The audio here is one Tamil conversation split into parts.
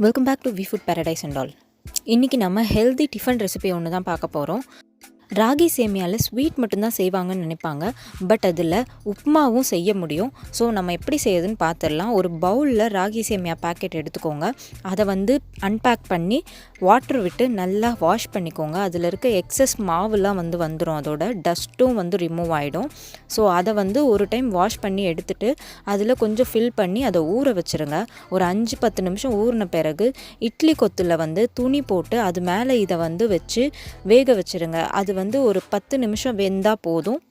Welcome back to V food paradise and all. இன்றைக்கி நம்ம ஹெல்தி டிஃபன் ரெசிபி ஒன்று தான் பார்க்க போகிறோம். ராகி சேமியாவில் ஸ்வீட் மட்டும்தான் செய்வாங்கன்னு நினைப்பாங்க, பட் அதில் உப்புமாவும் செய்ய முடியும். ஸோ நம்ம எப்படி செய்யுதுன்னு பார்த்துடலாம். ஒரு பவுலில் ராகி சேமியா பேக்கெட் எடுத்துக்கோங்க. அதை அன்பேக் பண்ணி வாட்டர் விட்டு நல்லா வாஷ் பண்ணிக்கோங்க. அதில் இருக்க எக்ஸஸ் மாவுலாம் வந்துடும், அதோட டஸ்ட்டும் ரிமூவ் ஆகிடும். ஸோ அதை ஒரு டைம் வாஷ் பண்ணி எடுத்துகிட்டு அதில் கொஞ்சம் ஃபில் பண்ணி அதை ஊற வச்சுருங்க. ஒரு 5-10 நிமிஷம் ஊறின பிறகு இட்லி கொத்தில் துணி போட்டு அது மேலே இதை வச்சு வேக வச்சுருங்க. அது ஒரு 10 நிமிஷம் வெந்தால் போதும்.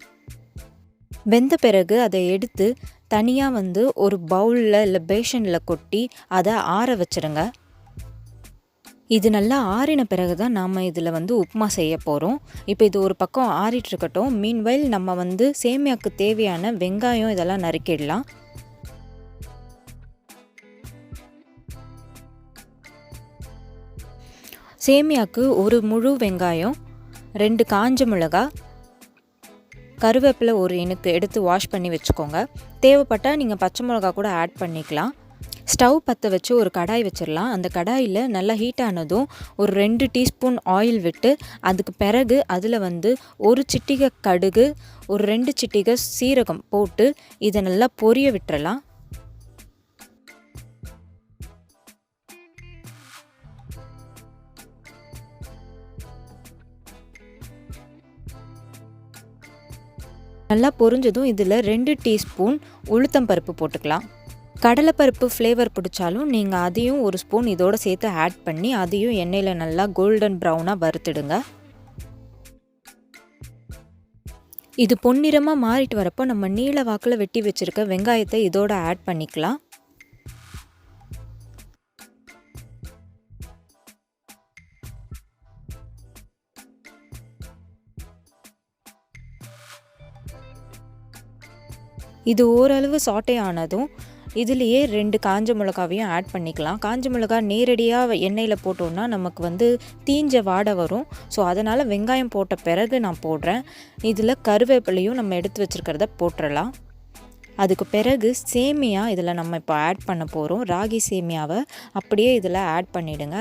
வெந்த பிறகு அதை எடுத்து தனியாக ஒரு பவுலில் இல்லை பேஷனில் கொட்டி அதை ஆற வச்சுருங்க. இது நல்லா ஆறின பிறகு தான் நாம் இதில் உப்புமா செய்ய போகிறோம். இப்போ இது ஒரு பக்கம் ஆறிட்டுருக்கட்டும். மீன்வைல் நம்ம சேமியாவுக்கு தேவையான வெங்காயம் இதெல்லாம் நறுக்கிடலாம். சேமியாவுக்கு ஒரு முழு வெங்காயம், 2 காஞ்ச மிளகாய், கருவேப்பிலை ஒரு இனுக்கு எடுத்து வாஷ் பண்ணி வச்சுக்கோங்க. தேவைப்பட்டால் நீங்கள் பச்சை மிளகா கூட ஆட் பண்ணிக்கலாம். ஸ்டவ் பற்ற வச்சு ஒரு கடாய் வச்சிடலாம். அந்த கடாயில் நல்லா ஹீட் ஆனதும் ஒரு 2 டீஸ்பூன் ஆயில் விட்டு அதுக்கு பிறகு அதில் ஒரு சிட்டிகை கடுகு, ஒரு 2 சிட்டிகை சீரகம் போட்டு இதை நல்லா பொரிய விட்டுறலாம். நல்லா பொரிஞ்சதும் இதில் 2 டீஸ்பூன் உளுத்தம்பருப்பு போட்டுக்கலாம். கடலைப்பருப்பு ஃப்ளேவர் பிடிச்சாலும் நீங்கள் அதையும் ஒரு ஸ்பூன் இதோடு சேர்த்து ஆட் பண்ணி அதையும் எண்ணெயில் நல்லா கோல்டன் ப்ரௌனாக வறுத்துடுங்க. இது பொன்னிறமாக மாறிட்டு வரப்போ நம்ம நீல வாக்கில் வெட்டி வச்சுருக்க வெங்காயத்தை இதோட ஆட் பண்ணிக்கலாம். இது ஓரளவு சாட்டே ஆனதும் இதுலேயே 2 காஞ்ச மிளகாவையும் ஆட் பண்ணிக்கலாம். காஞ்ச மிளகா நேரடியாக எண்ணெயில் போட்டோன்னா நமக்கு தீஞ்ச வாடை வரும். ஸோ அதனால் வெங்காயம் போட்ட பிறகு நான் போடுறேன். இதில் கருவேப்பிலையும் நம்ம எடுத்து வச்சுருக்கிறத போட்டுடலாம். அதுக்கு பிறகு சேமியா இதில் நம்ம இப்போ ஆட் பண்ண போகிறோம். ராகி சேமியாவை அப்படியே இதில் ஆட் பண்ணிவிடுங்க.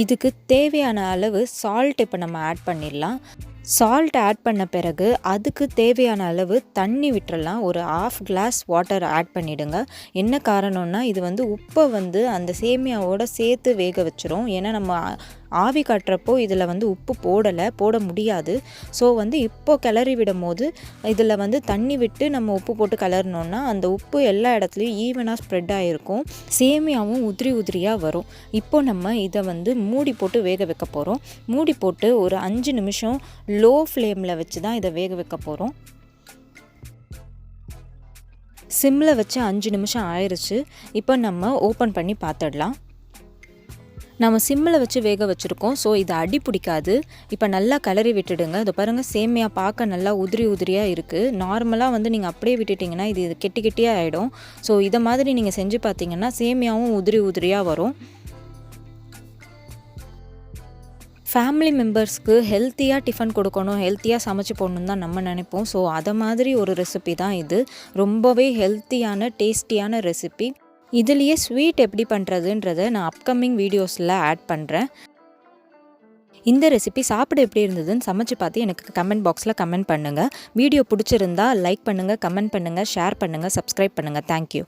இதுக்கு தேவையான அளவு சால்ட் இப்போ நம்ம ஆட் பண்ணிடலாம். சால்ட் ஆட் பண்ண பிறகு அதுக்கு தேவையான அளவு தண்ணி விட்டுறலாம். ஒரு 1/2 கிளாஸ் வாட்டர் ஆட் பண்ணிவிடுங்க. என்ன காரணம்னா இது உப்பை அந்த சேமியாவோட சேர்த்து வேக வச்சிரும். ஏன்னா நம்ம ஆவி காட்டுறப்போ இதில் உப்பு போட முடியாது. ஸோ இப்போ கிளறி விடும் போது இதில் தண்ணி விட்டு நம்ம உப்பு போட்டு கிளறினோன்னா அந்த உப்பு எல்லா இடத்துலையும் ஈவனாக ஸ்ப்ரெட் ஆகிருக்கும். சேமியாவும் உதிரியாக வரும். இப்போ நம்ம இதை மூடி போட்டு வேக வைக்க போகிறோம். மூடி போட்டு ஒரு 5 நிமிஷம் லோ ஃப்ளேமில் வச்சு தான் இதை வேக வைக்க போகிறோம். சிம்மில் வச்சு 5 நிமிஷம் ஆயிடுச்சு. இப்போ நம்ம ஓப்பன் பண்ணி பார்த்துடலாம். நம்ம சிம்மில் வச்சு வேக வச்சுருக்கோம். ஸோ இது அடி பிடிக்காது. இப்போ நல்லா கிளறி விட்டுடுங்க. இது பாருங்கள், சேமியா பார்க்க நல்லா உதிரியாக இருக்குது. நார்மலாக நீங்கள் அப்படியே விட்டுட்டிங்கன்னா இது கெட்டியாக ஆகிடும். ஸோ இதை மாதிரி நீங்கள் செஞ்சு பார்த்தீங்கன்னா சேமியாவும் உதிரியாக வரும். ஃபேமிலி மெம்பர்ஸ்க்கு ஹெல்த்தியாக டிஃபன் கொடுக்கணும், ஹெல்த்தியாக சமைச்சு போடணுன்னு தான் நம்ம நினைப்போம். ஸோ அதை மாதிரி ஒரு ரெசிபி தான் இது. ரொம்பவே ஹெல்த்தியான டேஸ்டியான ரெசிபி. இதுலேயே ஸ்வீட் எப்படி பண்ணுறதுன்றதை நான் அப்கமிங் வீடியோஸில் ஆட் பண்ணுறேன். இந்த ரெசிபி சாப்பிட எப்படி இருந்ததுன்னு சமைச்சு பார்த்து எனக்கு கமெண்ட் பாக்ஸில் கமெண்ட் பண்ணுங்கள். வீடியோ பிடிச்சிருந்தா லைக் பண்ணுங்கள், கமெண்ட் பண்ணுங்கள், ஷேர் பண்ணுங்கள், சப்ஸ்கிரைப் பண்ணுங்கள். தேங்க்யூ.